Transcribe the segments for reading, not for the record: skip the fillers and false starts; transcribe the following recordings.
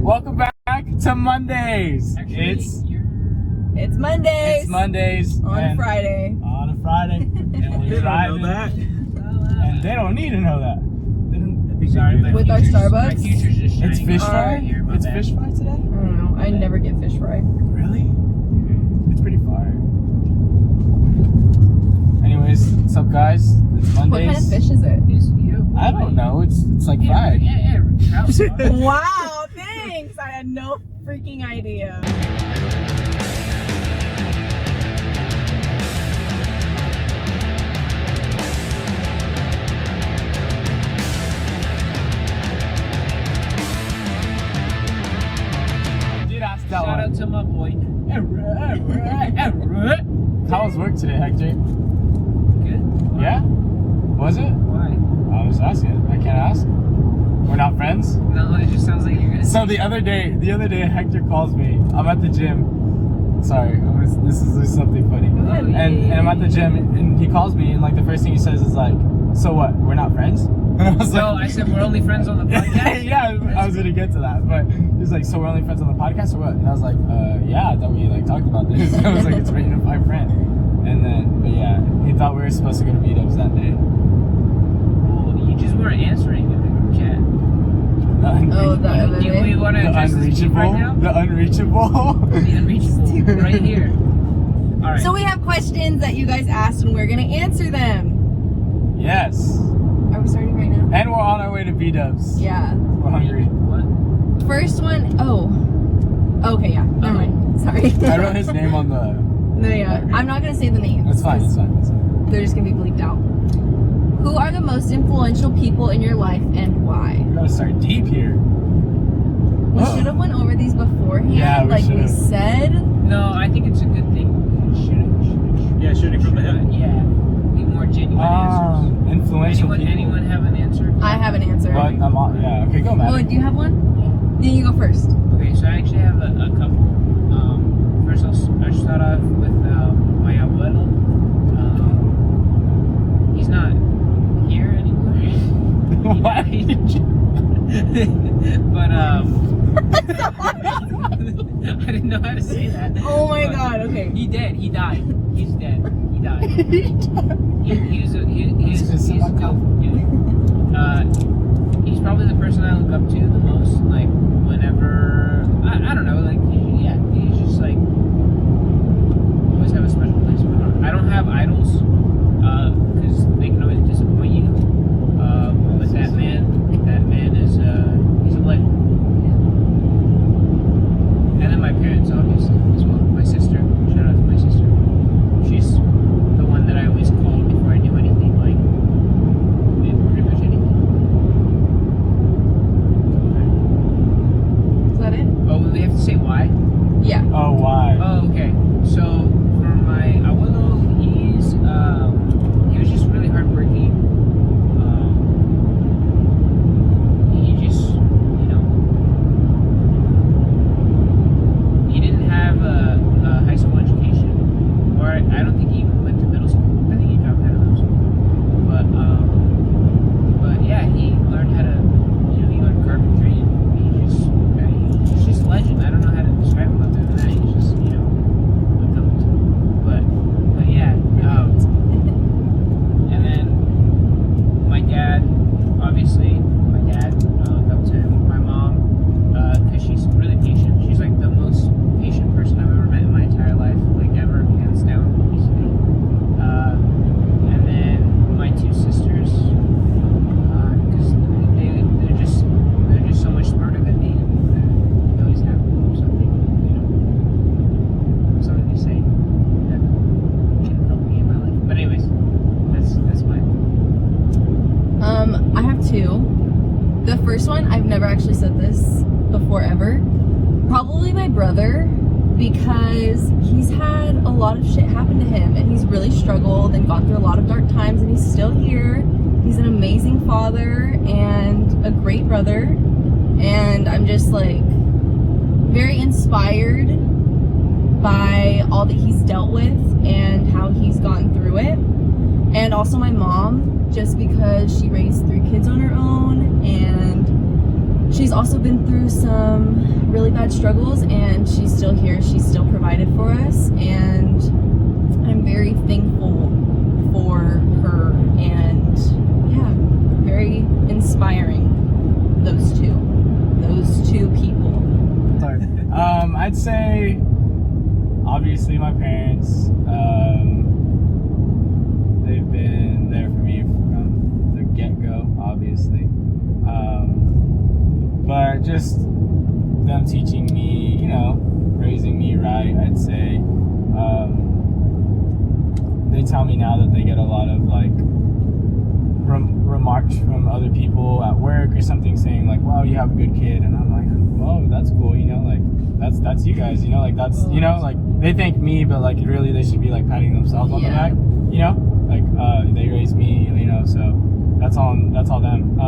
Welcome back to Mondays. Actually, It's Mondays. It's Mondays On a Friday. On a Friday. And They we're don't know driving. that. And they don't need to know that. They don't, I think Sorry, they do With that. our Starbucks? My future's just shining. It's fish fry? Here, my It's bad. fish fry today? I don't know. I never get fish fry. Really? It's pretty fire. Anyways, what's up guys? It's Mondays. What kind of fish is it? It's you. I don't know. It's like fried. Yeah, trout. Wow, thanks. I had no freaking idea. Did ask that Shout out one. to my boy. How was work today, Hector? Good. Yeah? Was it? Why? I was asking. I can't ask. We're not friends? No, it just sounds like you're gonna. So the other day, Hector calls me. I'm at the gym. Sorry, this is something funny. And I'm at the gym, and he calls me, and like the first thing he says is like, "So what? We're not friends?" And I was No, like, I said we're only friends on the podcast. yeah, I was gonna get to that, but he's like, "So we're only friends on the podcast, or what?" And I was like, "Yeah, I thought we like talked about this." I was like, "It's written in my friend." And then, but yeah, he thought we were supposed to go to meetups that day. Well, you just weren't answering in the group chat. Do we want to the address this beef right now? The unreachable. The unreachable, right here. All right. So we have questions that you guys asked and we're going to answer them. Yes. Are we starting right now? And we're on our way to B-dubs. Yeah. We're hungry. What? First one, okay, yeah. Never mind. Sorry. I wrote his name on the... No, yeah. I'm not going to say the names. That's fine, it's fine. They're just going to be bleeped out. Who are the most influential people in your life and why? We gotta start deep here. We should have went over these beforehand, Yeah, we like we should've. said. No, I think it's a good thing. Yeah, shooting from the hip. Yeah. Be more genuine answers. Influential people. Anyone have an answer? I have an answer. But I'm on, yeah, okay, go, Oh, Matt. do you have one? Then you go first. Okay, so I actually have a couple. First, I'll start off with my abuelo. He's not here anymore. Why? But I didn't know how to say that. Oh my But god, okay. He did. He died. He's dead. He died. He's he's probably the person I look up to the most. Like whenever I don't know. Like he's just like always have a special place in my heart. I don't have idols because they can always disappoint you. But that man is he's a legend. And then my parents, obviously, as well. My sister. Shout out to my sister. She's the one that I always called before I knew anything, like pretty much anything. Is that it? Oh, we have to say why? Yeah. Oh, why? Oh, okay. So for my abuelo, he was just really hardworking. He just, he didn't have a high school education, or I don't think he even went to middle school. I think he dropped out of middle school. But yeah, he learned how to, he learned carpentry, and he's just a legend. I don't know how to describe him other than that. He's just, a goat. But yeah. And then my dad, obviously, looked up to my mom, because she's really patient. She's like the most patient person I've ever met in my entire life, like ever, hands down, easily. And then my two sisters, because they're just so much smarter than me. They always have something, something to say that can help me in my life. But anyways, that's mine. I have two. The first one, I've never actually said this before ever. Probably my brother, because he's had a lot of shit happen to him and he's really struggled and gone through a lot of dark times, and he's still here. He's an amazing father and a great brother, and I'm just like very inspired by all that he's dealt with and how he's gone through it. And also my mom, just because she raised 3 kids on her own, and she's also been through some really bad struggles, and she's still here. She's still provided for us, and I'm very thankful for her, and yeah, very inspiring. Those two people. Sorry. I'd say obviously my parents. They've been there for me from the get-go, obviously. But just them teaching me, you know, raising me right, I'd say. They tell me now that they get a lot of like remarks from other people at work or something, saying like, wow, you have a good kid, and I'm like, well, that's cool, you know, like that's you guys, you know, like that's, you know, like they thank me, but like really they should be like patting themselves on the back, you know, like they raised me, you know, so that's all them.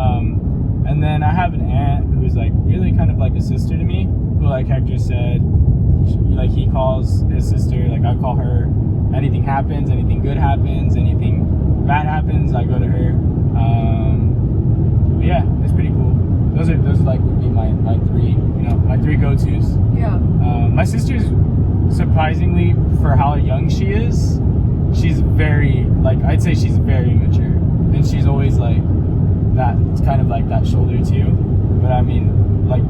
And then I have an aunt who's like really kind of like a sister to me, who, like Hector said, like he calls his sister, like I call her. Anything happens, anything good happens, anything bad happens, I go to her. But yeah, it's pretty cool. Those like would be my three, you know, my three go-tos. Yeah. My sister's, surprisingly for how young she is, she's very, like, I'd say she's very mature, and she's always like that. It's kind of like that shoulder too. But I mean, like,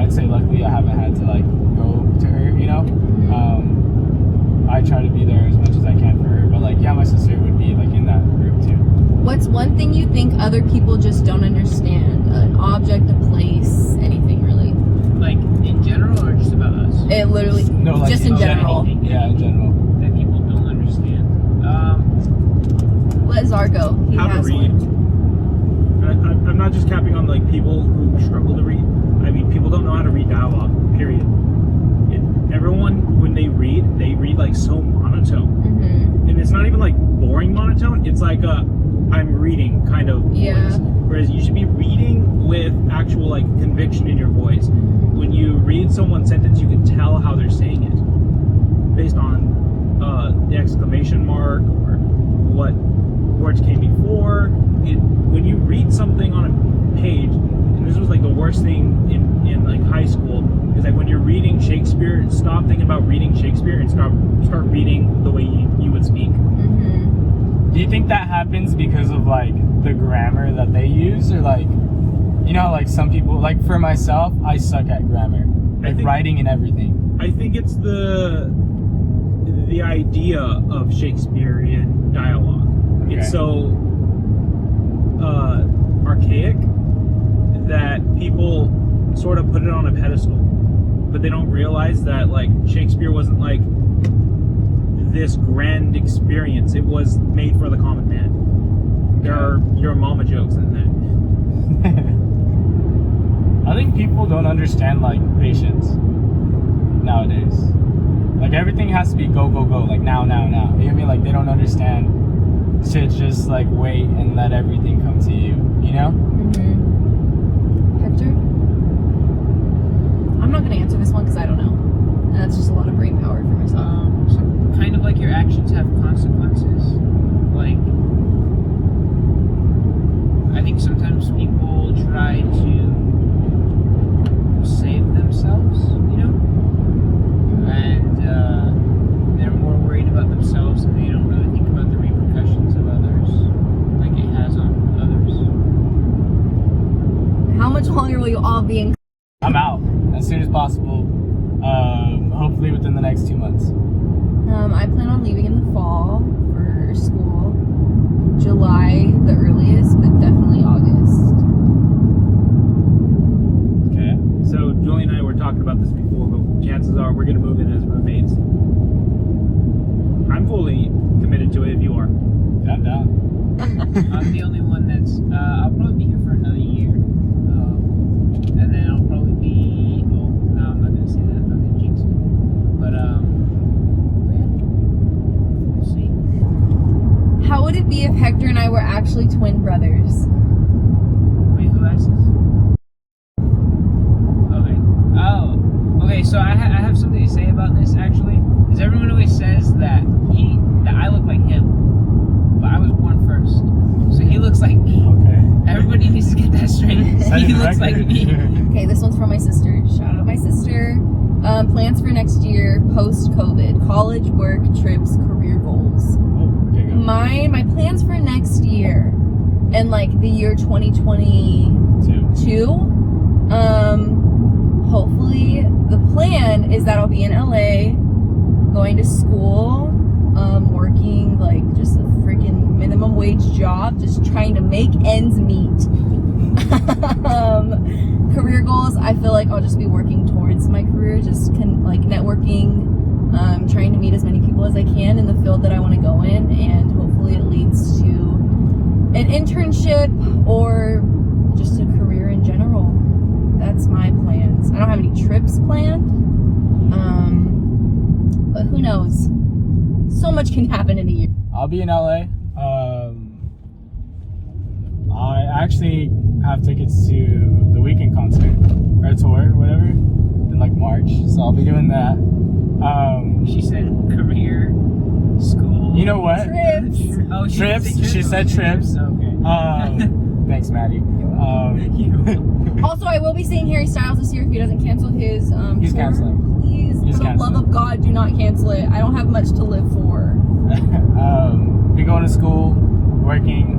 I'd say luckily I haven't had to like go to her, you know. I try to be there as much as I can for her, but like, yeah, my sister would be like in that group too. What's one thing you think other people just don't understand? An object, a place, anything really? Like in general, or just about us? It literally, No, like just in general. Yeah, in general. That people don't understand. Let Czar go. He How to has read. one. I'm not just capping on like people who struggle to read. I mean, people don't know how to read dialogue. Period. Everyone, when they read like so monotone, and it's not even like boring monotone. It's like I'm reading kind of Yeah. voice. Whereas you should be reading with actual like conviction in your voice. When you read someone's sentence, you can tell how they're saying it based on the exclamation mark or what words came before. When you read something on a page, and this was like the worst thing in like high school, is like when you're reading Shakespeare, stop thinking about reading Shakespeare and start reading the way you would speak. Do you think that happens because of like the grammar that they use, or like, you know, like some people, like for myself, I suck at grammar, like writing and everything. I think it's the idea of Shakespearean dialogue. Okay. It's so archaic that people sort of put it on a pedestal, but they don't realize that like Shakespeare wasn't like this grand experience. It was made for the common man. There are your mama jokes in that. I think people don't understand like patience nowadays. Like everything has to be go, like now. You know what I mean? Like they don't understand to just like wait and let everything come to you, you know? Hector? I'm not gonna answer this one because I don't know. And that's just a lot of brain power for myself. So kind of like your actions have consequences. Like, I think sometimes people try to save themselves, you know? And they're more worried about themselves, and they don't really think about the repercussions of others, like it has on others. How much longer will you all be in? I'm out as soon as possible. Hopefully within the next 2 months. I plan on leaving in the fall for school. July the earliest, but definitely August. Okay. So Julie and I were talking about this before, but chances are we're gonna move in as roommates. I'm fully committed to it if you are. I'm down. I'm the only one that's, I'll probably be here for another year. And then I'll probably be, oh, no, I'm not gonna say that, I'm not gonna jinx it. But, yeah, we'll see. How would it be if Hector and I were actually twin brothers? Wait, who asked this? Okay. Oh, okay, so I have something to say about this, actually. Because everyone always says that I look like him. But I was born first. So he looks like me. Okay. Everybody needs to get that straight. Set He the looks like record. me. Okay, this one's from my sister. Shout out my sister. Plans for next year, post-COVID, college, work, trips, career goals. Oh, okay, go. My plans for next year and like the year 2022. Hopefully the plan is that I'll be in LA, going to school, working like just a freaking minimum wage job, just trying to make ends meet. Career goals, I feel like I'll just be working towards my career, just like networking, trying to meet as many people as I can in the field that I want to go in, and hopefully it leads to an internship or just a career in general. That's my plans. I don't have any trips planned, but who knows? So much can happen in a year. I'll be in LA. I actually have tickets to the Weekend concert or tour, whatever, in like March. So I'll be doing that. She said career, school. You know what? Trips. Oh, she Trips. didn't say She said trips. Okay. Thanks, Maddie. Also, I will be seeing Harry Styles this year if he doesn't cancel his He's tour. canceling. Please, He's for the love canceling. of God, do not cancel it. I don't have much to live for. Be going to school, working,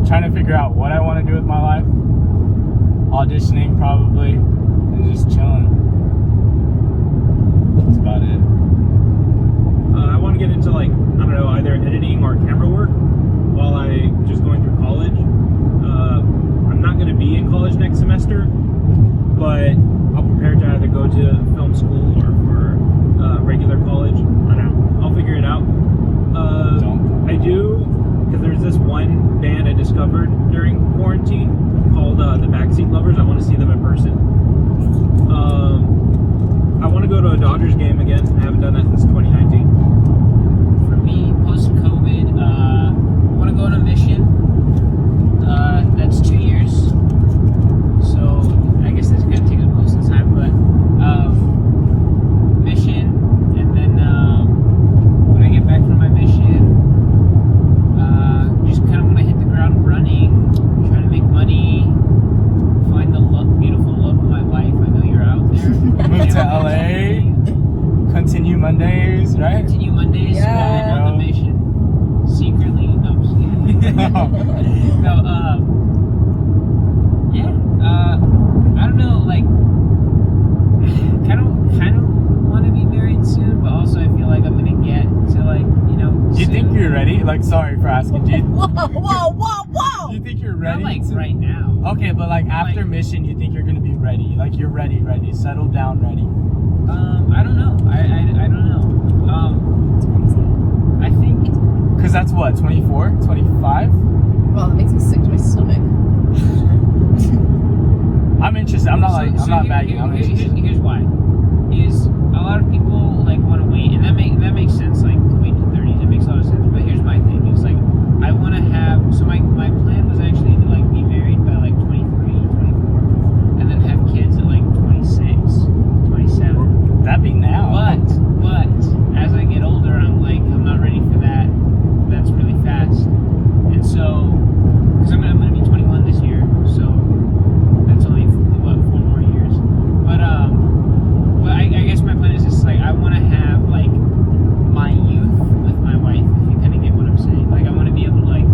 trying to figure out what I want to do with my life, auditioning probably, and just chilling. That's about it. I want to get into like, I don't know, either editing or camera work while I just going through college. I'm not going to be in college next semester, but I'll prepare to either go to film school or for regular college. I don't know. I'll figure it out. I do, because there's this one band I discovered during quarantine called the Backseat Lovers. I want to see them in person. I want to go to a Dodgers game again. I haven't done that since 2019. For me, post-COVID, I want to go on a mission. That's 2 years. So I guess that's going to take up most of the time. But mission, and then when I get back from my mission, just kind of want to hit the ground running, try to make money, find the beautiful love of my life. I know you're out there. Move to LA, continue Mondays, right? Continue Mondays, Yeah. on the mission. Secretly, no, I'm just kidding. No, yeah, I don't know, like, kind of want to be married soon, but also I feel like I'm gonna get to, like, you know. Do you think you're ready? Like, sorry for asking. Do you Whoa! think you're Not ready? like to- right now. Okay, but like after Like- mission, you think you're gonna be ready? Like you're ready, settled down, ready. I don't know. I don't know. I think. Cause that's what, 24, 25? Wow, that makes me sick to my stomach. I'm interested. I'm not bagging. I'm interested. Here's why. Is a lot of people like want to wait, and that makes sense. Like to wait to 30s, it makes a lot of sense. But here's my thing: is like I want to have. So my plan was actually to like be married by like 23, 24, and then have kids at like 26, 27. That'd be now. But as I get older, I'm like I'm not ready for that. That's really fast, and so because I'm gonna be 21 this year, so that's only what 4 more years. But I guess my plan is just like I want to have like my youth with my wife. If you kind of get what I'm saying, like I want to be able to like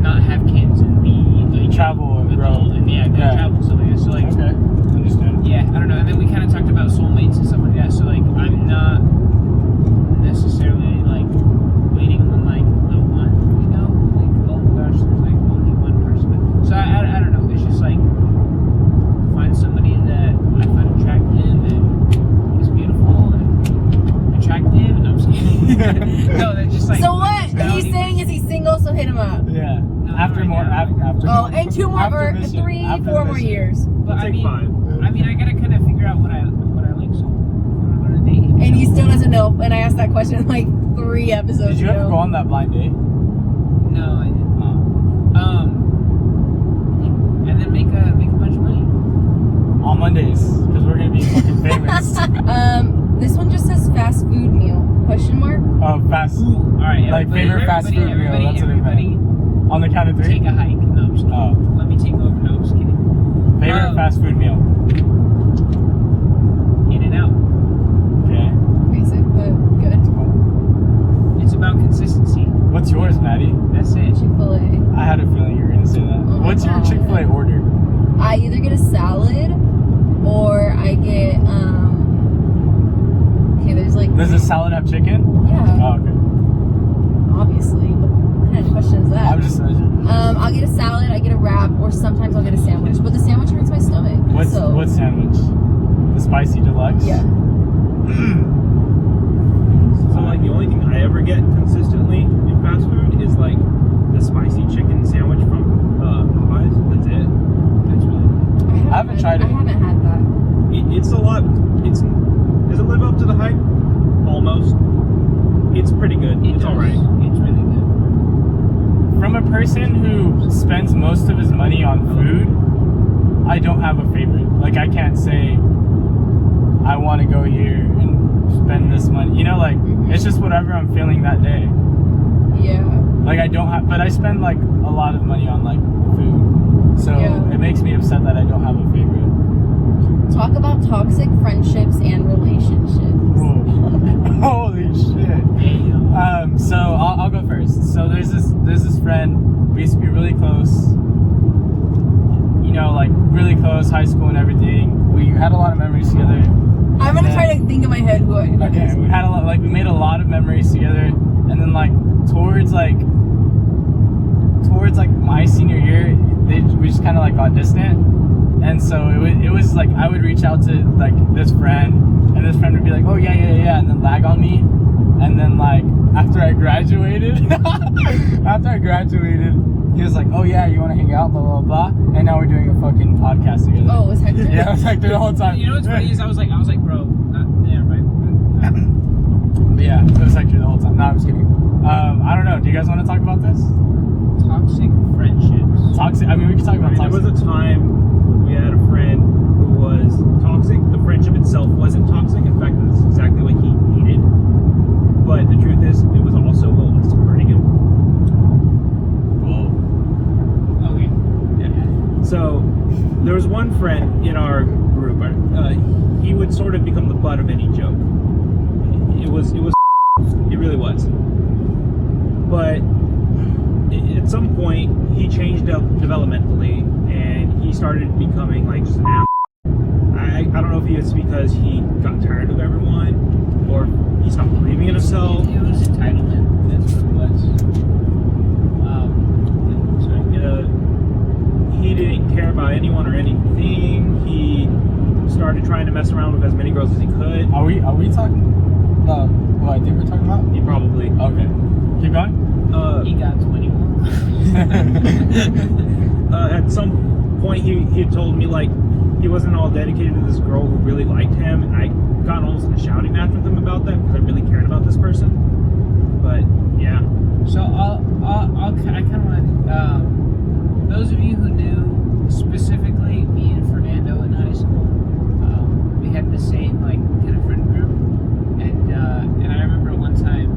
not have kids and be like Travel and grow. adult and go travel and stuff like that. So like. Okay, understood. Yeah, I don't know. And then we kind of talked about soulmates and stuff like that. So like, I'm not necessarily like waiting on like the one, you know, like oh my gosh, there's like only one person. So I don't know. It's just like find somebody that I find attractive and is beautiful and attractive, and I'm just kidding. No, that's just like. So what personality. he's saying is he's single, so hit him up. Yeah. No, After right more, now. after. Oh, and 2 more, after or mission, 3, after 4 more mission. years. But I'll take 5. I mean, I gotta kind of figure out what I like. So I'm gonna date him. And he still doesn't know. And I asked that question like 3 episodes Did you ever ago. go on that blind date? No, I didn't. Oh. Yeah. And then make a bunch of money. On Mondays, because we're gonna be fucking famous. This one just says fast food meal? Question mark. Oh, fast. All right, Like everybody, favorite fast food meal, everybody, that's what it everybody, On the count of 3? Take a hike. No, I'm just kidding. Oh. Let me take over. No, I'm just kidding. Favorite fast food meal? In-N-Out. Okay. Basic, but good. It's about consistency. What's yours, Maddie? That's it. Chick-fil-A. I had a feeling you were gonna say that. Oh my What's your God. Chick-fil-A order? I either get a salad or I get okay, there's like Does the salad have chicken? yeah, Oh, okay. obviously. What kind of question is that? I'm just. I'll get a salad, I get a wrap, or sometimes I'll get a sandwich. But the sandwich hurts my stomach. What sandwich? The spicy deluxe. Yeah. So like the only thing I ever get consistently in fast food is like the spicy chicken sandwich from Popeyes. That's it. That's really good. I haven't tried it. I haven't had that. It's a lot. Does it live up to the hype? Almost. It's pretty good. It It's does. alright. It's really good. From a person who spends most of his money on food, I don't have a favorite. Like I can't say I want to go here and spend this money. You know, like it's just whatever I'm feeling that day. Yeah. Like I don't have, but I spend like a lot of money on like food, so Yeah. it makes me upset that I don't have a favorite. Talk about toxic friendships and relationships. Whoa. Holy shit. Damn. So I'll go first. So there's this friend. We used to be really close. You know, like really close, high school and everything. We had a lot of memories together. I'm gonna try to think in my head who I Okay, we had a lot, like we made a lot of memories together, and then like towards my senior year, we just kind of like got distant, and so it was like I would reach out to like this friend, and this friend would be like, oh yeah, and then lag on me, and then like after I graduated, he was like, oh yeah, you want to hang out, blah blah blah, and now we're doing a fucking podcast together. Oh, it was Hector? Yeah, it was Hector the whole time. You know what's funny is I was like, bro, yeah, right. But yeah, it was Hector the whole time. No, I'm just kidding. I don't know. Do you guys want to talk about this? Toxic friendships. Toxic. I mean, we can talk about There toxic. was a time we had a friend who was toxic. The friendship itself wasn't toxic. In fact, that's exactly what he needed. But the truth is, it was also what was hurting him. Whoa. Okay. Yeah. So there was one friend in our group. He would sort of become the butt of any joke. It really was. But at some point, he changed up developmentally, and he started becoming like just an ass. I don't know if it's because he got tired of everyone, or he stopped believing in himself. It was entitlement. That's what it was. He didn't care about anyone or anything. He started trying to mess around with as many girls as he could. Are we talking about what I think we're talking about? He probably. Okay. Keep going. He got 21. At some point, he had told me like he wasn't all dedicated to this girl who really liked him, and I got almost in a shouting match with him about that because I really cared about this person. But yeah. So I kind of want those of you who knew specifically me and Fernando in high school, we had the same like kind of friend group, and I remember one time,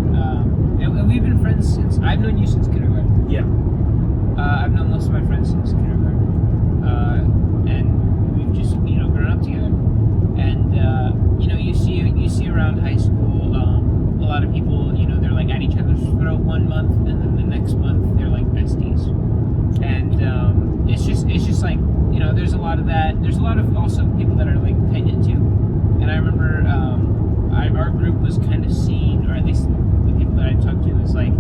and we've been friends since I've known you since kindergarten. Yeah. I've known most of my friends since kindergarten, and we've just grown up together. And you see around high school, a lot of people they're like at each other's throat one month, and then the next month they're like besties. And it's just like there's a lot of that. There's a lot of also people that are like opinion too. And I remember our group was kind of seen, or at least the people that I talked to, was like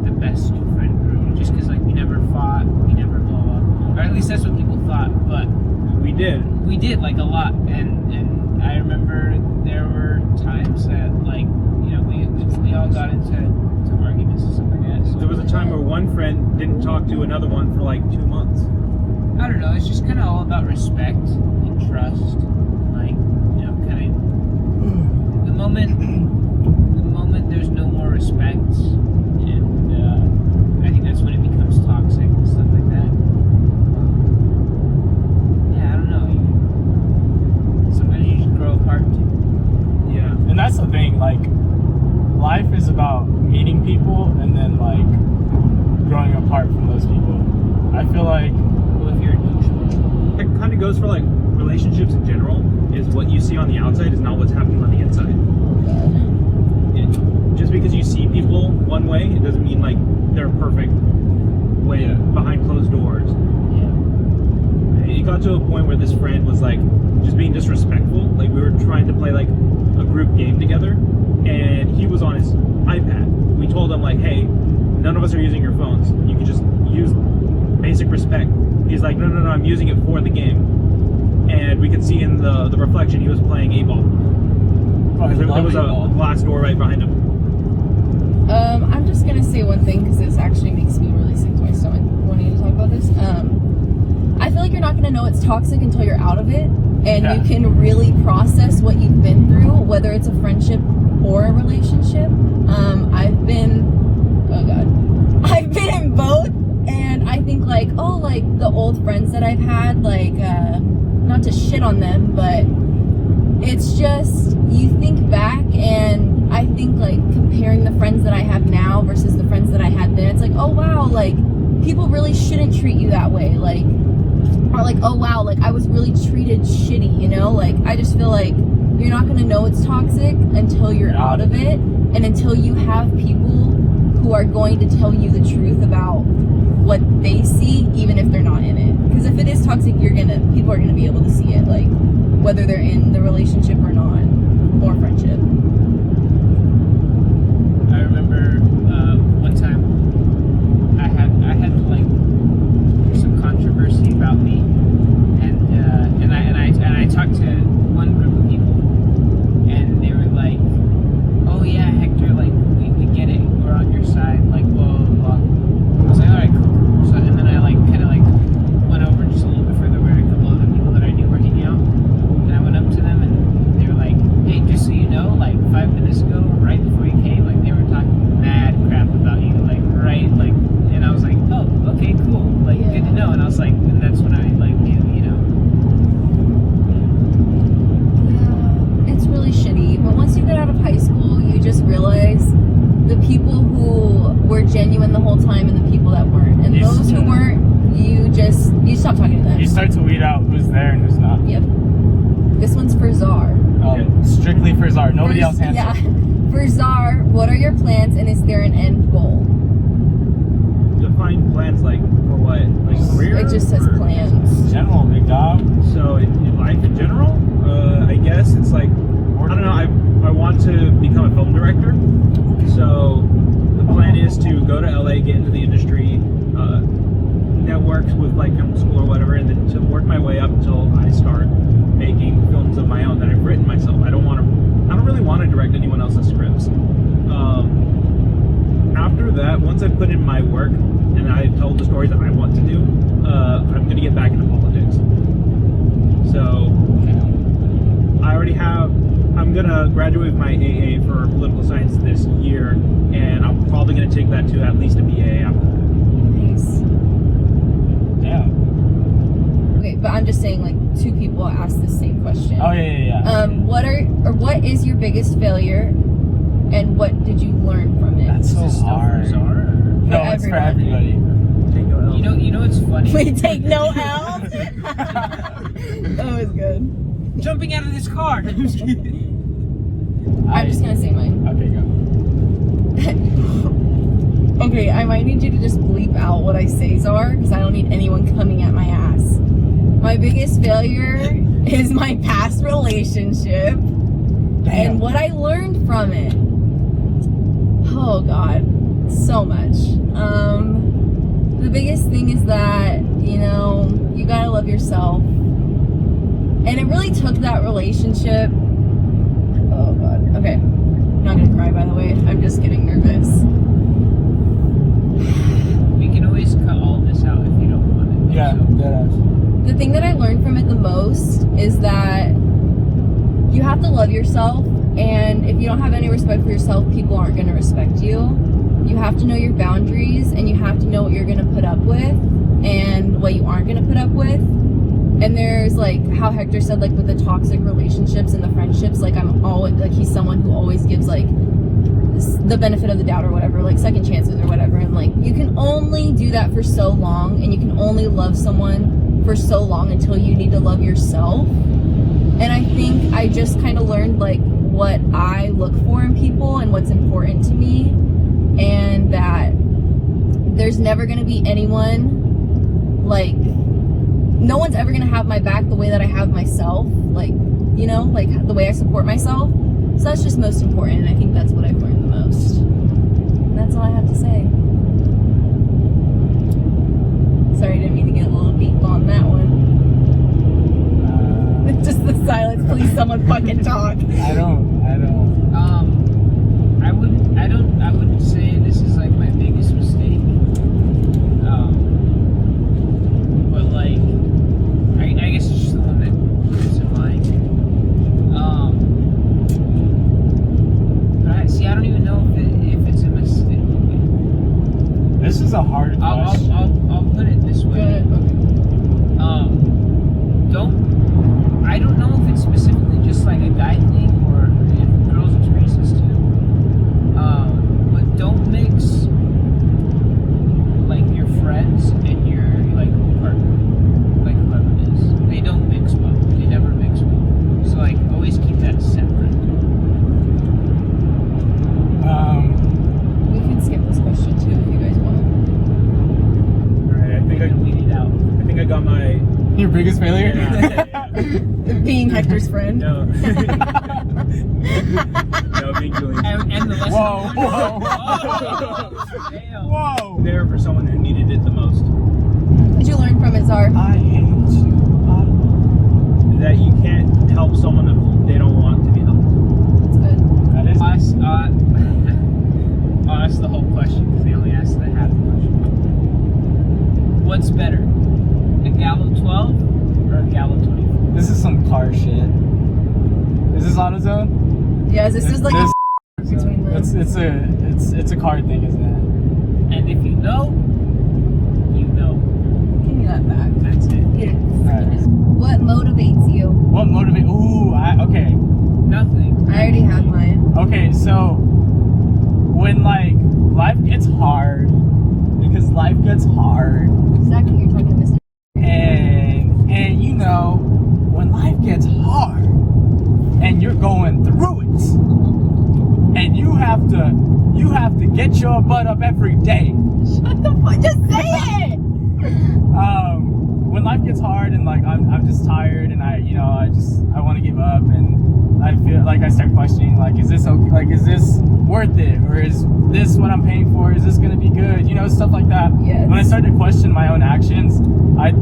the best friend group, just because like we never fought, we never blah blah, or at least that's what people thought. But We did. we did like a lot, and I remember there were times that like we all got into arguments and stuff like that. So There was a time where one friend didn't talk to another one for like 2 months. I don't know. It's just kind of all about respect and trust. Like kind of the moment there's no more respect, and I think that's when it becomes toxic and stuff like that. Yeah, I don't know. Sometimes you just grow apart too. Yeah. And that's the thing. Like, life is about meeting people and then like growing apart from those people. I feel like Well, if you're a douchebag. It kind of goes for like relationships in general. Is what you see on the outside is not what's happening on the inside. Just because you see people one way, it doesn't mean like they're perfect way behind closed doors. Yeah. It got to a point where this friend was like just being disrespectful. Like we were trying to play like a group game together, and he was on his iPad. We told him like, hey, none of us are using your phones. You can just use basic respect. He's like, no, I'm using it for the game. And we could see in the reflection he was playing 8-ball. There was a glass door right behind him. I'm just gonna say one thing because this actually makes me really sick to my stomach wanting to talk about this. I feel like you're not gonna know it's toxic until you're out of it, and you can really process what you've been through, whether it's a friendship or a relationship. I've been in both, and I think like the old friends that I've had, like not to shit on them, but it's just you think back, and I think like comparing the friends that I have now versus the friends that I had then, it's like, oh wow, like people really shouldn't treat you that way, like, or like, oh wow, like I was really treated shitty, you know? Like I just feel like you're not gonna know it's toxic until you're out of it, and until you have people who are going to tell you the truth about what they see, even if they're not in it. Because if it is toxic, people are gonna be able to see it, like whether they're in the relationship or not, or friendship. I remember one time I had like some controversy about me, and I talked to one group of people, and they were like, "Oh yeah, Hector, like we get it, we're on your side, like blah blah blah." I was like, "All right, cool." So and then I like kind of like went over just a little bit further where a couple other people that I knew were hanging out, and I went up to them and they were like, "Hey, just so you know, like 5 minutes ago, right before you came, like they were talking mad crap about you, like right, like," and I was like, "Oh, okay, cool, like good to know." And I was like, and that's when I like knew, you know. Yeah, it's really shitty, but once you get out of high school, you just realize the people who were genuine the whole time and the people that weren't, and those who weren't, you stop talking to them. You start to weed out who's there and who's not. Yep. This one's for Czar. Strictly for Czar. Nobody else answers. Yeah. For Czar, what are your plans, and is there an end goal? Define plans like for what? Like career? It just says or- plans. General, big dog. So in life in general, I guess it's like, I don't know, I want to become a film director. So the plan is to go to LA, get into the industry, network with like film school or whatever, and then to work my way up until I start making films of my own that I've written myself. I don't really want to direct anyone else's scripts. After that, once I've put in my work and I've told the stories that I want to do, I'm going to get back into politics. So I'm going to graduate with my AA for political science this year, and I'm probably going to take that to at least a BA after that. Nice. Yeah. Okay, but I'm just saying, like, two people asked the same question. Oh yeah. What is your biggest failure, and what did you learn from it? That's so Is this stuff hard. for Czar? No, it's for everybody. Take no L's. You know what's funny? We take no L's. That was good. Jumping out of this car. I'm just gonna say mine. Okay, go. Okay, I might need you to just bleep out what I say, Czar, because I don't need anyone coming at my ass. My biggest failure is my past relationship and what I learned from it. Oh God, so much. The biggest thing is that, you know, you gotta love yourself. And it really took that relationship. Oh God, okay. I'm not gonna cry, by the way. I'm just getting nervous. We can always cut all this out if you don't want it. Yeah, deadass. The thing that I learned from it the most is that you have to love yourself, and if you don't have any respect for yourself, people aren't going to respect you. You have to know your boundaries, and you have to know what you're going to put up with and what you aren't going to put up with. And there's like how Hector said, like with the toxic relationships and the friendships, like I'm always like, he's someone who always gives like the benefit of the doubt or whatever, like second chances or whatever, and like you can only do that for so long, and you can only love someone for so long until you need to love yourself. And I think I just kind of learned like what I look for in people and what's important to me, and that there's never going to be anyone, like no one's ever going to have my back the way that I have myself, like, you know, like the way I support myself. So that's just most important, and I think that's what I've learned the most. And that's all I have to say. Sorry, I didn't mean to get a little deep on that one. Just the silence. Please, someone fucking talk. I don't. I wouldn't say this is like my biggest mistake. But like, I guess it's just the one that comes to mind. I don't even know if it's a mistake. This is a hard question. I'll put it this way. Good. I don't know if it's specifically just like a guy thing or if girls experience this too. But don't mix like your friends and your like partner, like whoever it is. They don't mix well. They never mix well. So like always keep that separate. We can skip this question too if you guys want. Alright, I think I got my Your biggest failure? yeah. Being Hector's friend. No. No, being Julian's. And the lesson. Whoa, whoa, Damn. Whoa! There for someone who needed it the most. What did you learn from it, Czar? I hate you. That you can't help someone if they don't want to be helped. That's good. That is. That's the whole question because they only asked the half question. What's better, a Gallo 12 or a Gallo 24? This is some car shit. Is this AutoZone? Yeah, this is like This- between them. it's a car thing, isn't it? And if you know, you know. Give me that back. That's it. Alright. What motivates you? What motivate? Ooh, okay. Nothing. I already have mine. Okay, so when like life gets hard, because life gets hard, Second, you're talking to Mr. and you know, when life gets hard and you're going through it, and you have to get your butt up every day. Shut the fuck, just say it! When life gets hard and like I'm just tired and I want to give up, and I feel like I start questioning, like, is this okay? Like, is this worth it, or is this what I'm paying for? Is this gonna be good? You know, stuff like that. Yes. When I started to question my own actions, I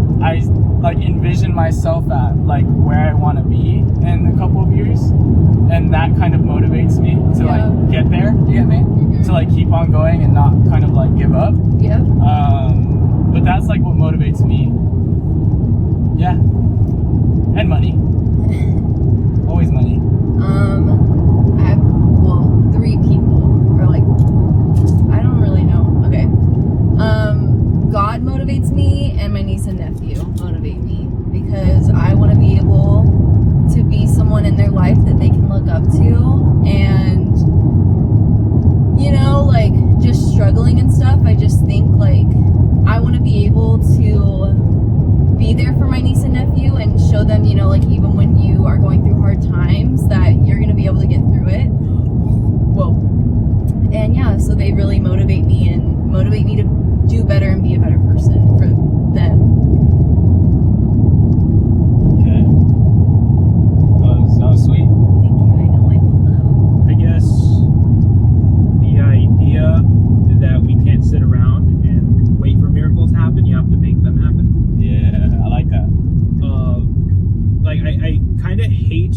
like envision myself at like where I want to be in a couple of years, and that kind of motivates me to like get there. You get me? Mm-hmm. To like keep on going and not kind of like give up. Yep. But that's like what motivates me. Yeah. And money. Always money. I have, well, 3 people, or like, I don't really know. Okay. God motivates me, and my niece and nephew motivate me, because I want to be able to be someone in their life that they can look up to, and, you know, like, just struggling and stuff, I just think, like, I want to be able to be there for my niece and nephew and show them, you know, like, even when you are going through hard times, that you're going to be able to get through it. Whoa. And yeah, so they really motivate me to do better and be a better person for them. Okay. That was sweet. Thank you. I know. I guess the idea that we can't sit around and wait for miracles to happen, you have to make them happen. Yeah, I like that. Like I kind of hate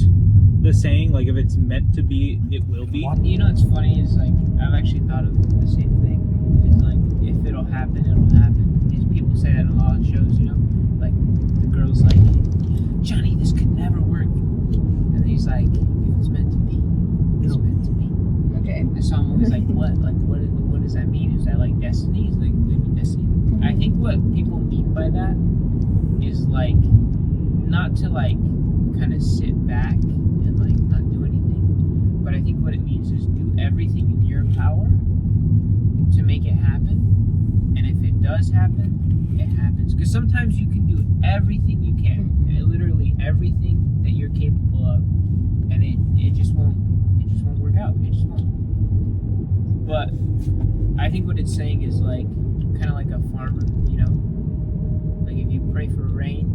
the saying, like, if it's meant to be, it will be. You know what's funny is like I've actually thought of the same thing. It's like if it'll happen, it'll happen. These people say that in a lot of shows, you know, like the girl's like, Johnny, this could never work, and he's like, if it's meant to be, it's meant to be. Okay. And so I'm always like, what? Like what does that mean? Is that like destiny? Is like maybe destiny? I think what people mean by that is like not to like kind of sit back and like not do anything, but I think what it means is do everything in your does happen, it happens. Because sometimes you can do everything you can, literally everything that you're capable of, and it just won't work out. It just won't. But I think what it's saying is like kind of like a farmer, you know, like if you pray for rain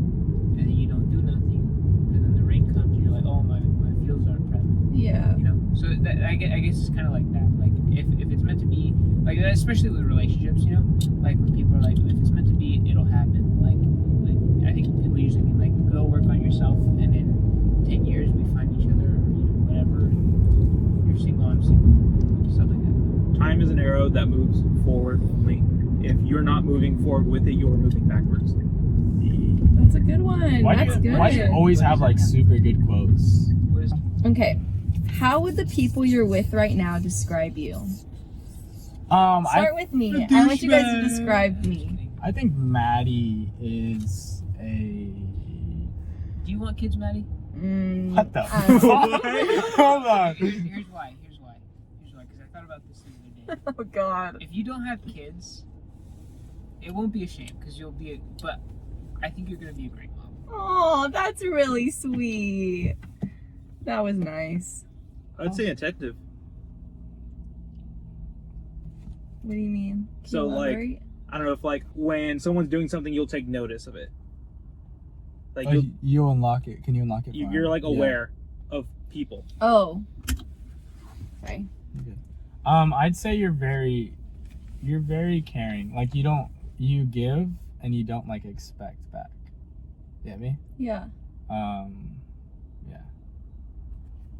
and then you don't do nothing, and then the rain comes, and you're like, oh my fields aren't prepped. Yeah. You know, so that, I guess it's kind of like that. Like if it's meant to be, like especially with relationships, you know, like when people are like, if it's meant to be, it'll happen. Like I think people usually mean like go work on yourself, and in 10 years we find each other, or, you know, whatever. You're single, I'm single, stuff like that. Time is an arrow that moves forward only. If you're not moving forward with it, you're moving backwards. That's a good one. That's good. Why do you always have like super good quotes? What is Okay. How would the people you're with right now describe you? Start with me. I want you guys to describe me. I think Maddie is a. Do you want kids, Maddie? What the? Hold on. Here's why. Because I thought about this the other day. Oh God. If you don't have kids, it won't be a shame because you'll be. But I think you're gonna be a great mom. Oh, that's really sweet. That was nice. I'd say attentive. What do you mean? Can So, you like, elaborate? I don't know if like when someone's doing something, you'll take notice of it. Like Oh, you unlock it. Can you unlock it? you're like aware of people. Oh. Sorry. I'd say you're very caring. Like you give and you don't like expect back. You get me? Yeah. Yeah.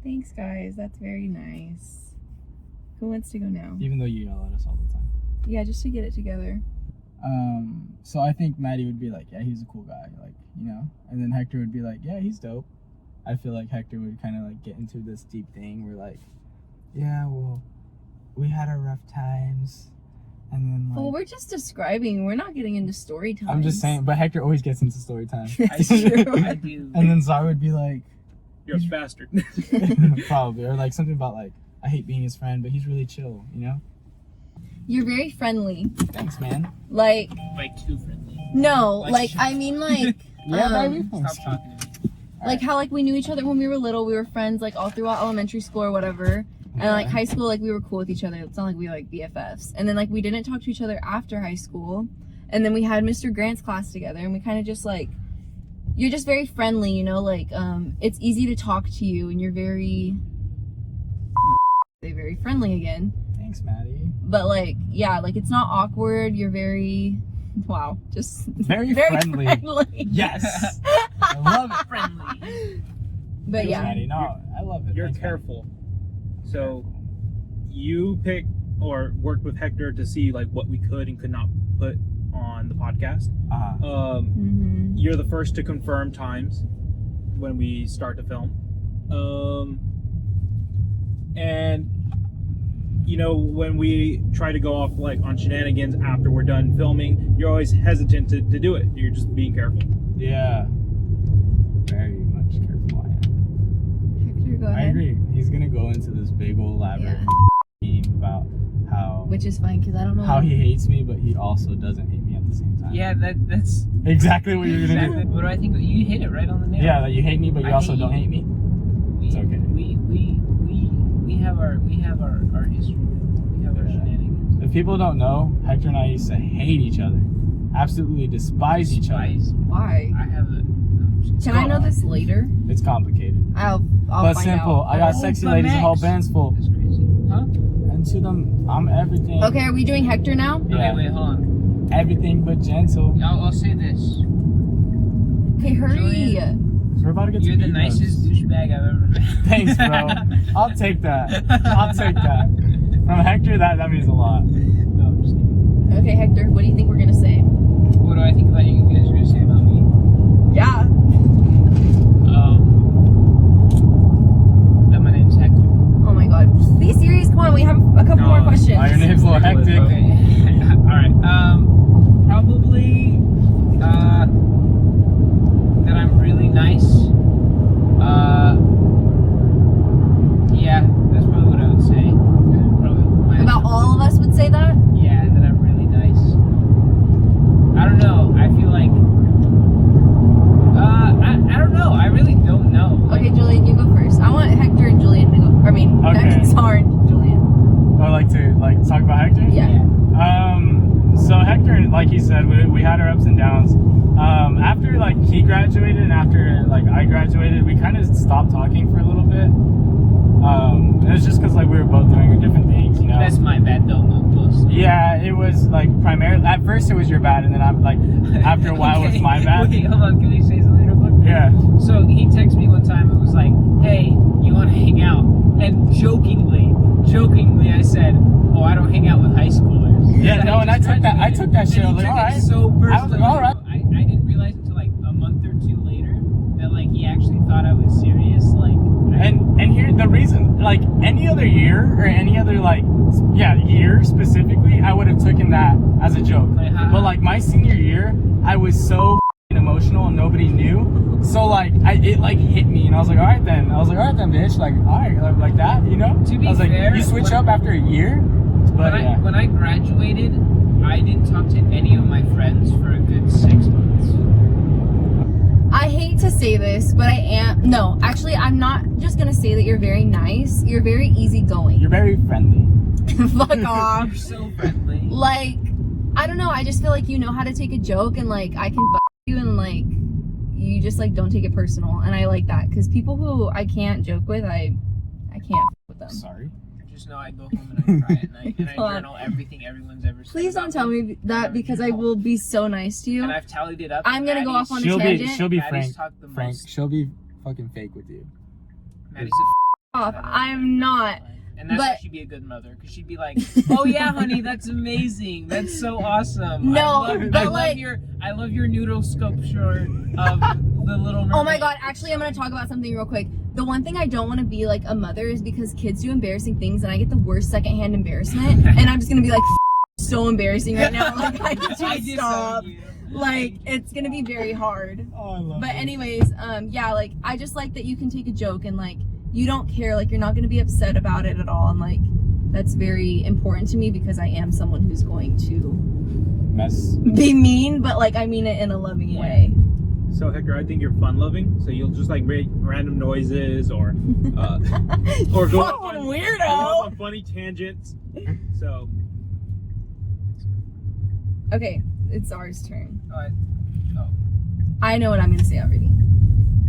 Thanks, guys. That's very nice. Who wants to go now? Even though you yell at us all the time. Yeah, just to get it together. So I think Maddie would be like, yeah, he's a cool guy, like, you know, and then Hector would be like, yeah, he's dope. I feel like Hector would kind of like get into this deep thing where like, yeah, well, we had our rough times, and then like, Well, we're just describing. We're not getting into story time. I'm just saying, but Hector always gets into story time. That's true. I do. And then Zara would be like, You're a bastard. probably, or like something about like, I hate being his friend, but he's really chill, you know? You're very friendly. Thanks, man. Like, Too friendly. no, Like, like I mean, like, Yeah, baby. Stop talking to me. like how like we knew each other when we were little. We were friends like all throughout elementary school or whatever. And like high school, like we were cool with each other. It's not like we were like BFFs. And then like we didn't talk to each other after high school. And then we had Mr. Grant's class together, and we kind of just like, you're just very friendly, you know. Like it's easy to talk to you, and you're very friendly again. Thanks, Maddie. But like, yeah, like it's not awkward. You're very, wow, just Very friendly. Yes. I love it. Friendly. But Thanks, yeah, Maddie. No, I love it. You're Thanks, Maddie. careful. So you pick or work with Hector to see like what we could and could not put on the podcast. Uh-huh. You're the first to confirm times when we start to film. And you know, when we try to go off like on shenanigans after we're done filming, you're always hesitant to do it. You're just being careful. Yeah. Very much careful I am. Hector, go I ahead. agree. He's gonna go into this big old elaborate scheme about how Which is fine because I don't know how he hates me, but he also doesn't hate me at the same time. Yeah, that's Exactly what you're gonna exactly. do. What do I think? You hit it right on the nail. Yeah, that you hate me, but you I also hate don't you. hate me. It's okay. We have our history. We have our shenanigans. If people don't know, Hector and I used to hate each other. Absolutely despise each other. why. I have a. Can I know this later? It's complicated. I'll But find simple. out. I got Oh, sexy but ladies and whole Max. bands full. That's crazy. Huh? And to them, I'm everything. Okay, are we doing Hector now? Yeah. Okay, wait, hold on. Everything but gentle. I'll say this. Okay, hurry. Julian. We're about to get You're to the B-dubs. nicest douchebag I've ever met. Thanks, bro. I'll take that. I'll take that. From Hector, that means a lot. No, I'm just kidding. Okay, Hector, what do you think we're gonna say? What do I think about you guys are gonna say about me? Yeah. That my name's Hector. Oh my god. Be serious, come on, we have a couple more questions. Your name's a little hectic. Okay. Alright. Probably that I'm really nice. Yeah, that's probably what I would say. Probably my About all of us would say that? Yeah, that I'm really nice. mean, Okay. Czar and Julian. I like to talk about Hector. Yeah. So Hector, like he said, we had our ups and downs. After like he graduated and after like I graduated, we kind of stopped talking for a little bit. It was just because like we were both doing different things, you know. That's my bad though, most. Yeah, it was like primarily at first it was your bad, and then I'm like after a while it was my bad. Wait, hold on, can we say something real quick? Yeah. So he texted me one time and was like, "Hey, you want to hang out?" And jokingly, I said, "Oh, I don't hang out with high schoolers." Yeah, no, and I took that shit. I was like, And he took all right. it so personally. I was like, all right. I didn't realize until like a month or two later that like he actually thought I was serious. Like, And here the reason, like any other year or any other year specifically, I would have taken that as a joke. But like my senior year, I was so emotional and nobody knew. So like it hit me and I was like, all right then, bitch. Like all right, like that, you know. To be I was like, fair, you switch up after a year. But when I graduated, I didn't talk to any of my friends for a good 6 months. I hate to say this, but I am. No, actually, I'm not just gonna say that you're very nice. You're very easygoing. You're very friendly. Fuck off. You're so friendly. Like, I don't know. I just feel like you know how to take a joke, and like I can you, and like you just like don't take it personal, and I like that because people who I can't joke with, I can't with them. Sorry. Just know I go home and I cry at night and I God. journal everything everyone's ever said. Please don't tell me that because I will be so nice to you. And I've tallied it up. I'm gonna go off on a She'll tangent. be Maddie's frank. talked the Frank. most. She'll be fucking fake with you. Maddie's Off. I'm not. And that's why But- she'd be a good mother, because she'd be like, "Oh yeah, honey, that's amazing. That's so awesome. No, I love your noodle sculpture of the Little Mermaid." Oh my god, actually I'm gonna talk about something real quick. The one thing I don't want to be like a mother is because kids do embarrassing things and I get the worst secondhand embarrassment and I'm just gonna be like so embarrassing right now. Like I need I to disown stop. you. Like it's gonna be very hard. Oh, I love But it. anyways, yeah, like I just like that you can take a joke and like you don't care, like you're not gonna be upset about it at all, and like that's very important to me because I am someone who's going to Mess. be mean, but like I mean it in a loving way. So Hector, I think you're fun-loving. So you'll just like make random noises or go Fucking on weirdo. funny tangents. So Okay, it's ours turn. Alright. I know what I'm gonna say already.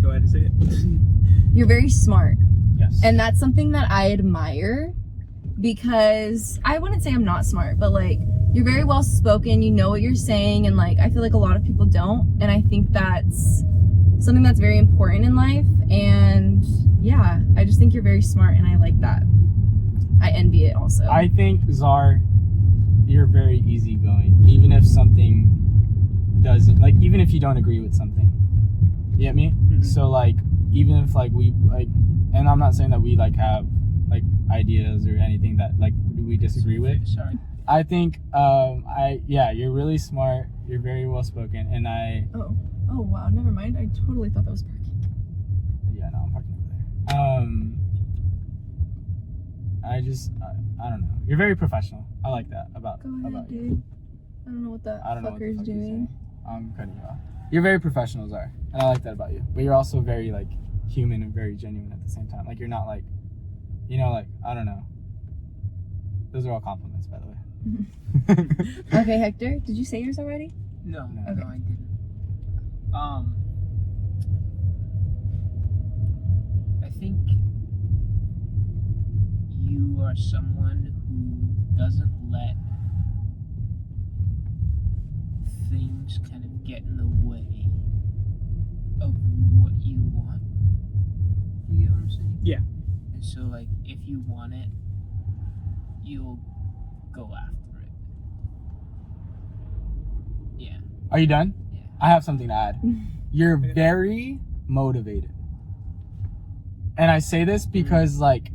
go ahead and say it. You're very smart. Yes. And that's something that I admire because I wouldn't say I'm not smart, but like you're very well spoken, you know what you're saying, and like I feel like a lot of people don't, and I think that's something that's very important in life. And yeah, I just think you're very smart and I like that. I envy it also. I think, Czar, you're very easygoing, even if something doesn't, like, even if you don't agree with something. You get me? Mhm. So, like, even if, like, we, like, and I'm not saying that we, like, have, like, ideas or anything that, like, we disagree with. Sorry. I think, yeah, you're really smart, you're very well spoken, and Oh wow, never mind. I totally thought that was parking. yeah, no, I'm parking over there. I don't know. You're very professional. I like that about Go ahead, about you. dude. I don't know what that I don't know what the fucker's fuck you're doing. saying. I'm cutting you off. You're very professional, Czar, and I like that about you. But you're also very like human and very genuine at the same time. Like you're not like, you know, like I don't know. Those are all compliments, by the way. Okay, Hector, did you say yours already? No, No. no, I didn't. I think you are someone who doesn't let things kind of get in the way of what you want. You get what I'm saying? Yeah. And so, like, if you want it, you'll go after it. Yeah. Are you done? Yeah. I have something to add. You're very motivated. And I say this because like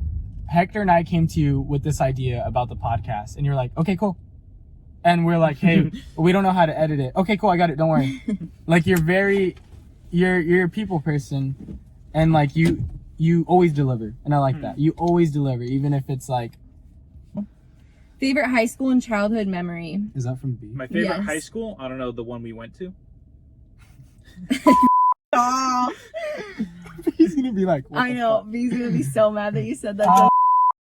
Hector and I came to you with this idea about the podcast and you're like, okay, cool. And we're like, hey, we don't know how to edit it. Okay, cool, I got it, don't worry. Like you're a people person and like you always deliver. And I like that. You always deliver, even if it's like. Favorite high school and childhood memory? Is that from B? My favorite Yes. high school, I don't know, the one we went to. He's gonna be like, what I the know. fuck? B's gonna be so mad that you said that. I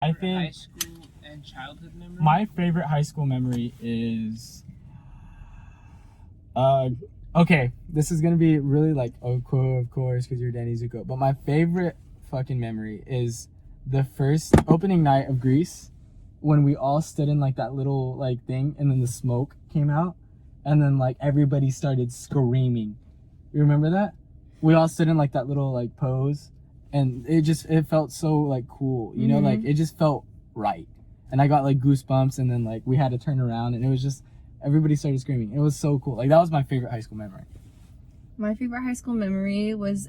High think school and childhood memory. my favorite high school memory is okay, this is gonna be really like, of course, because you're Danny Zuko. But my favorite fucking memory is the first opening night of Greece, when we all stood in like that little like thing, and then the smoke came out, and then like everybody started screaming. You remember that? We all stood in like that little like pose, and it felt so like cool, you know, like it just felt right. And I got like goosebumps, and then like we had to turn around, and it was just everybody started screaming. It was so cool. Like that was my favorite high school memory. My favorite high school memory was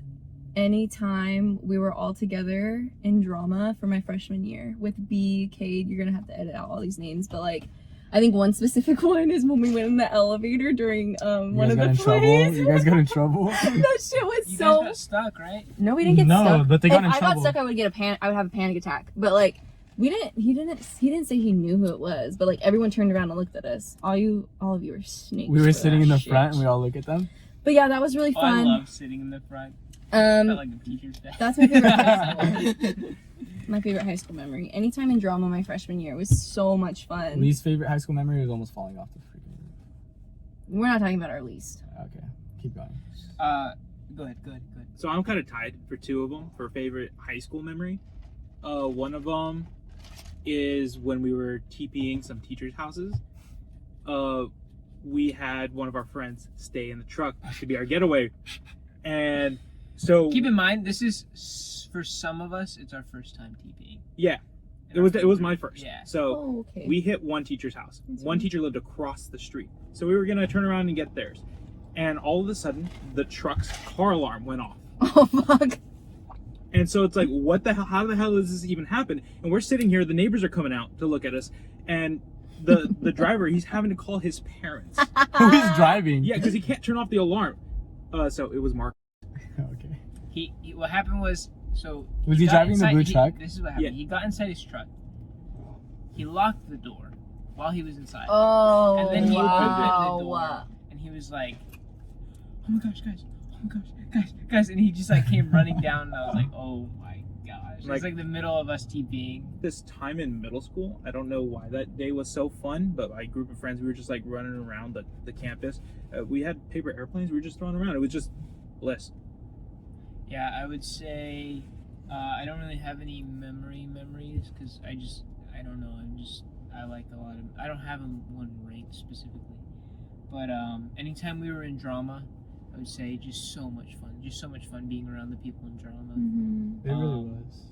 anytime we were all together in drama for my freshman year with B, Cade. You're gonna have to edit out all these names, but like I think one specific one is when we went in the elevator during one of the plays. You guys got in trouble? That shit was You so. guys got stuck, right? No, we didn't get No, stuck. but they got if in I trouble. got stuck, I would get I would have a panic attack. But like, we didn't. He didn't say he knew who it was. But like, everyone turned around and looked at us. All of you were snakes. We were for sitting that in the shit. front, and we all look at them. But yeah, that was really Oh, I fun. love sitting in the front. Felt like a teacher's day. That's my favorite high school. My favorite high school memory. Anytime in drama my freshman year was so much fun. Least favorite high school memory was almost falling off the freaking roof. We're not talking about our least. Okay, keep going. Go ahead. So I'm kind of tied for two of them for favorite high school memory. One of them is when we were TPing some teachers' houses. We had one of our friends stay in the truck to be our getaway, and so Keep in mind, this is for some of us. It's our first time TPing. yeah, it was my first. Yeah. So Oh, okay. we hit one teacher's house. That's One fine. teacher lived across the street, so we were gonna turn around and get theirs, and all of a sudden the truck's car alarm went off. Oh fuck. And so it's like, what the hell? How the hell does this even happen? And we're sitting here, the neighbors are coming out to look at us, and the driver, he's having to call his parents. Who is driving? Yeah, because he can't turn off the alarm. So it was Mark. Okay. He what happened was Was he got driving the blue he- truck? This is what happened. Yeah. He got inside his truck. He locked the door while he was inside. Oh. And then he opened wow. the door, and he was like, "Oh my gosh, guys! Oh my gosh, guys!" And he just like came running down, and I was like, "Oh my gosh!" It was like the middle of us TPing. This time in middle school, I don't know why that day was so fun, but my group of friends, we were just like running around the campus. We had paper airplanes, we were just throwing around. It was just bliss. Yeah, I would say I don't really have any memories because I don't know. I like a lot of. I don't have one ranked specifically, but anytime we were in drama, I would say just so much fun. Just so much fun being around the people in drama. Mm-hmm. It really was.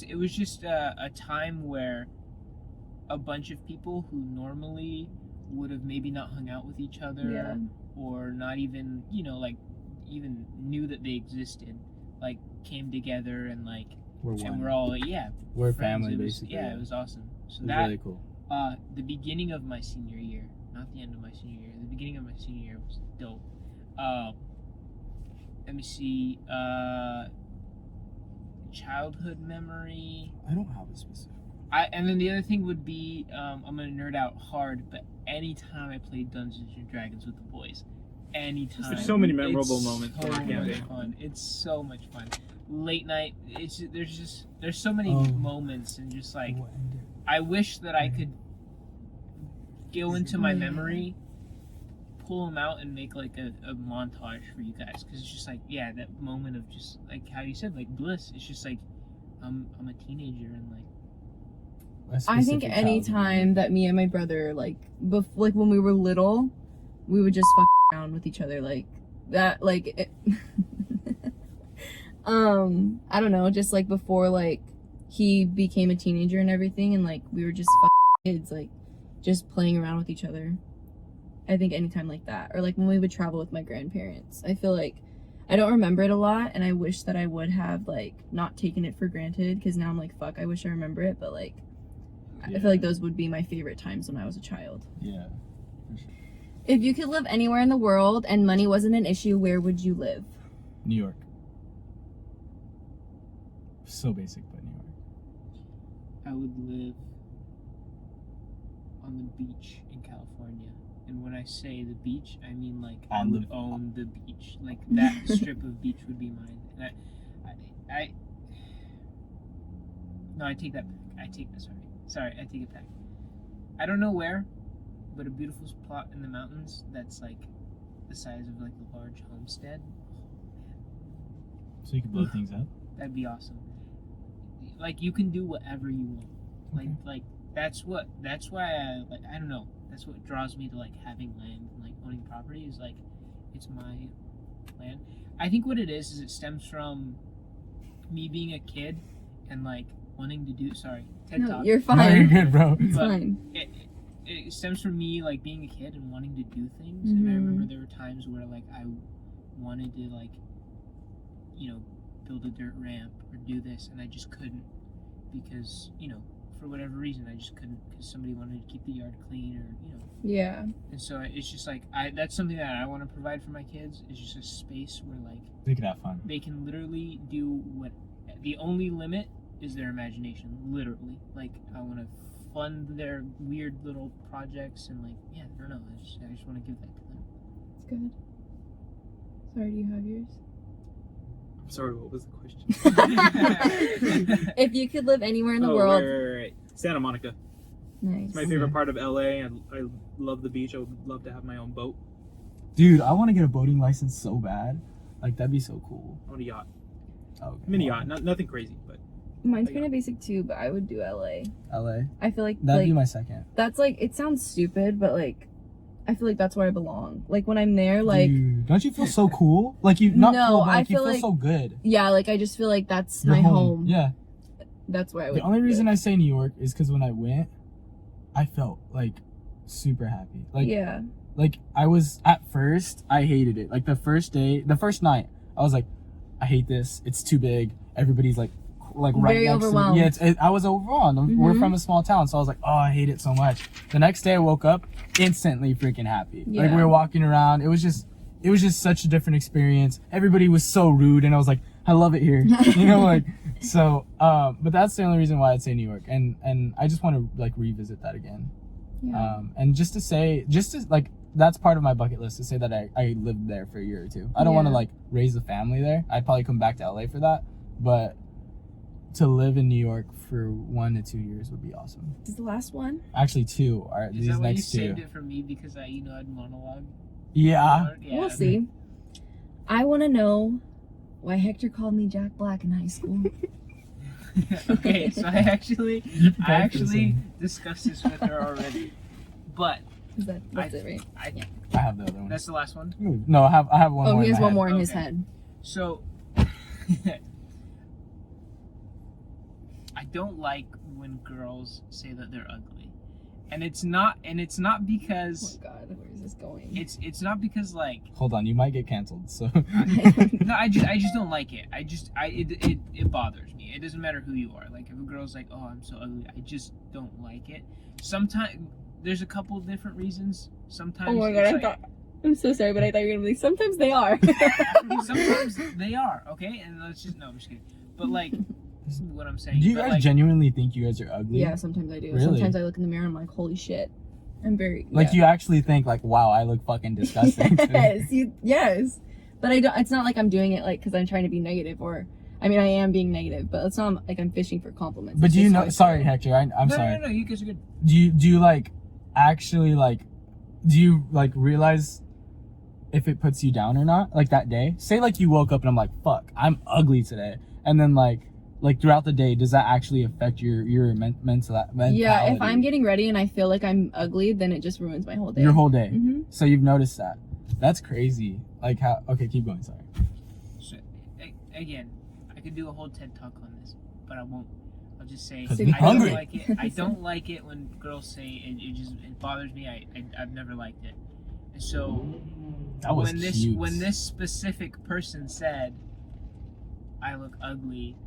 It was just a time where a bunch of people who normally would have maybe not hung out with each other Yeah. or not even even knew that they existed, like came together and like We're one. and we're all like, We're friends. family, It was, basically. yeah, it was awesome. So It was that really cool. the beginning of my senior year, not the end of my senior year, the beginning of my senior year was dope. Let me see. Childhood memory. I don't have a specific. And then the other thing would be, I'm gonna nerd out hard, but anytime I played Dungeons and Dragons with the boys, anytime. There's so many memorable it's moments so for much camping. fun. It's so much fun. Late night. There's so many Oh. moments and just like What ended? I wish that I could go into my memory, pull them out, and make like a montage for you guys because it's just like that moment of just like how you said like bliss. It's just like I'm a teenager and like. A I think specific any childhood. time that me and my brother like like when we were little, we would just fuck around with each other like that I don't know, just like before like he became a teenager and everything, and like we were just kids like just playing around with each other. I think anytime like that, or like when we would travel with my grandparents, I feel like I don't remember it a lot, and I wish that I would have like not taken it for granted because now I'm like fuck, I wish I remember it, but like I feel like those would be my favorite times when I was a child. Yeah. For sure. If you could live anywhere in the world and money wasn't an issue, where would you live? New York. So basic, but New York. I would live on the beach in California. And when I say the beach, I mean like I On the- would own the beach. Like that strip of beach would be mine. And no, I take that back. Sorry, I take it back. I don't know where, but a beautiful spot in the mountains that's like the size of like a large homestead. So you can blow things up. That'd be awesome. Like you can do whatever you want. Like that's why I don't know. That's what draws me to like having land and like owning property is like it's my land. I think what it is it stems from me being a kid and like wanting to do TED No, Talk. you're No, fine. you're good, bro. It's But fine. it stems from me like being a kid and wanting to do things. Mm-hmm. And I remember there were times where like I wanted to like, you know, build a dirt ramp or do this, and I just couldn't because you know for whatever reason I just couldn't because somebody wanted to keep the yard clean or you know. Yeah. And so it's just like that's something that I want to provide for my kids is just a space where like They can have fun. they can literally do what the only limit is their imagination. Literally, like I want to fund their weird little projects and like yeah, I don't know. I just want to give that to them. It's good. Sorry, do you have yours? I'm sorry, what was the question? If you could live anywhere in the Oh, world. right. Santa Monica. Nice. It's my favorite part of LA, and I love the beach. I would love to have my own boat. Dude, I want to get a boating license so bad. Like that'd be so cool. I want a yacht. Okay. Mini yacht. Nothing crazy, but Mine's Yeah. kind of basic too, but I would do LA. LA. I feel like That'd be my second. that's like it sounds stupid, but like I feel like that's where I belong. Like when I'm there, like Dude, don't you feel so cool? Like you not No, cool, but I like you feel feel like- so good. yeah, like I just feel like that's You're my home. Yeah. That's where I would. The only reason I say New York is because when I went, I felt like super happy. Like yeah, like I was at first I hated it. Like the first night, I was like, I hate this. It's too big. Everybody's like right Very next overwhelmed. to me. Yeah, I was overwhelmed. We're Mhm. from a small town, so I was like, oh, I hate it so much. The next day I woke up instantly freaking happy. Like Yeah. we were walking around. It was just such a different experience. Everybody was so rude, and I was like, I love it here. You know, like so. But that's the only reason why I'd say New York, and I just want to like revisit that again. yeah. And just to like that's part of my bucket list to say that I lived there for a year or two. I don't want to Yeah. like raise a family there. I'd probably come back to LA for that, but to live in New York for 1 to 2 years would be awesome. This is the last one. Actually, 2 are Is these that why you next 2. saved it for me because I'd monologue? Yeah. Yeah. We'll see. I want to know why Hector called me Jack Black in high school. Okay, so I actually discussed this with her already, but That's it, right? I have the other one. that's the last one. No, I have one more. Oh, in he has my one head. more in his Okay. head. So I don't like when girls say that they're ugly, and it's not Oh because my god, where is this going? it's not because like Hold on, you might get canceled. So no, I just don't like it. It bothers me. It doesn't matter who you are. Like if a girl's like, oh, I'm so ugly, I just don't like it. Sometimes there's a couple of different reasons. Sometimes Oh my it's god, I like- thought. I'm so sorry, but I thought you were gonna be. Sometimes they are. sometimes they are okay, and let's just no, I'm just kidding. But like, this is what I'm saying. do you But, guys like, genuinely think you guys are ugly? Yeah, sometimes I do. Really? Sometimes I look in the mirror and I'm like, holy shit. I'm very Like yeah. you actually think like, wow, I look fucking disgusting. Yes. But I don't. It's not like I'm doing it like because I'm trying to be negative or. I mean, I am being negative, but it's not like I'm fishing for compliments. But It's do you just know? how I Sorry, feel. Hector. I'm no, sorry. No, you guys are good. Do you like actually like? Do you like realize if it puts you down or not? Like that day, say like you woke up and I'm like, fuck, I'm ugly today, and then like throughout the day, does that actually affect your mentality? Yeah, if I'm getting ready and I feel like I'm ugly, then it just ruins my whole day. your whole day. Mm-hmm. So you've noticed that? That's crazy. Like how? Okay, keep going. Sorry. So, again, I could do a whole TED talk on this, but I won't. I'll just say 'Cause I we don't hungry. like it. I don't like it when girls say it. It bothers me. I've never liked it. And so That was cute. when this specific person said, "I look ugly,"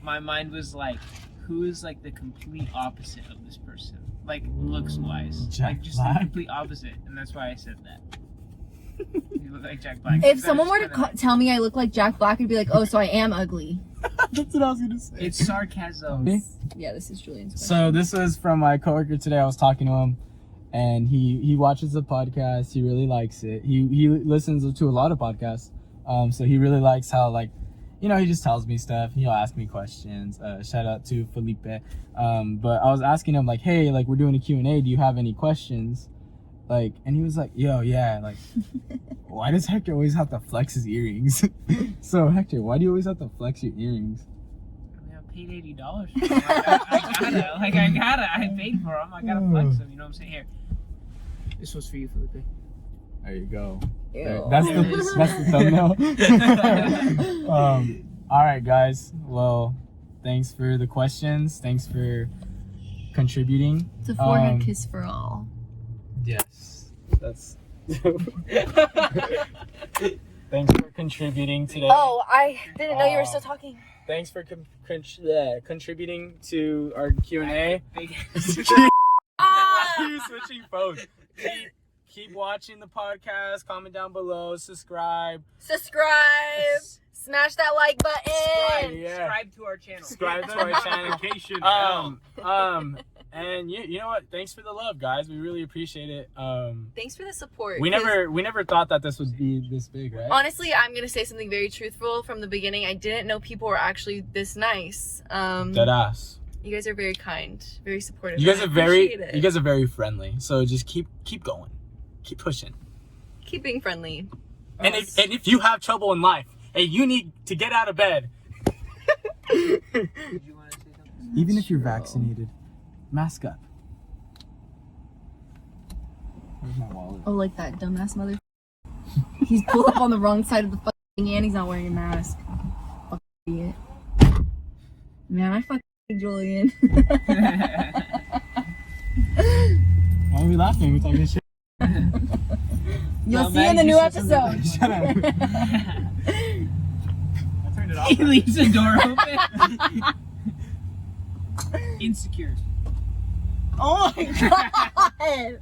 my mind was like, "Who is like the complete opposite of this person? Like looks wise, Jack like just Black? the complete opposite." And that's why I said that. You look like Jack Black. If That someone is were to kinda- tell me I look like Jack Black, I'd be like, oh, so I am ugly. That's what I was gonna say. It's sarcasm. Me? Yeah, this is Julian's question. So this was from my coworker today. I was talking to him, and he watches the podcast. He really likes it. He listens to a lot of podcasts. So he really likes how, like, you know, he just tells me stuff. He'll ask me questions. Shout out to Felipe. But I was asking him, like, hey, like, we're doing a Q&A. Do you have any questions? Like, and he was like, yo, yeah, like, why does Hector always have to flex his earrings? So, Hector, why do you always have to flex your earrings? I mean, I paid $80 for them. I paid for them. I gotta flex them. You know what I'm saying? Here. This was for you, Felipe. There you go. Ew. That's the thumbnail. All right, guys. Well, thanks for the questions. Thanks for contributing. It's a forehead kiss for all. Yes, that's. Thanks for contributing today. Oh, I didn't know you were still talking. Thanks for contributing to our Q&A. Big Keep switching phones. Keep watching the podcast. Comment down below. Subscribe. Smash that like button. Yeah. Subscribe to our channel. Subscribe to our channel. Notification. And you know what? Thanks for the love, guys. We really appreciate it. Thanks for the support. We 'cause never thought that this would be this big, right? honestly, I'm gonna say something very truthful from the beginning. I didn't know people were actually this nice. Dead ass. You guys are very kind, very supportive. You guys and are I appreciate it. you guys are very friendly. So just keep going. Keep pushing. Keep being friendly. And if you have trouble in life and you need to get out of bed, Did you want to say something? even if you're vaccinated, mask up. Where's my wallet? Oh, like that dumbass mother. He's pulled up on the wrong side of the fucking and he's not wearing a mask. Fucking idiot. Man, I fucking hate Julian. Why are we laughing? We're talking shit. You'll No, see in Maggie the new just said episode. Shut up. I turned it off. He leaves the door open. Insecure. Oh my god!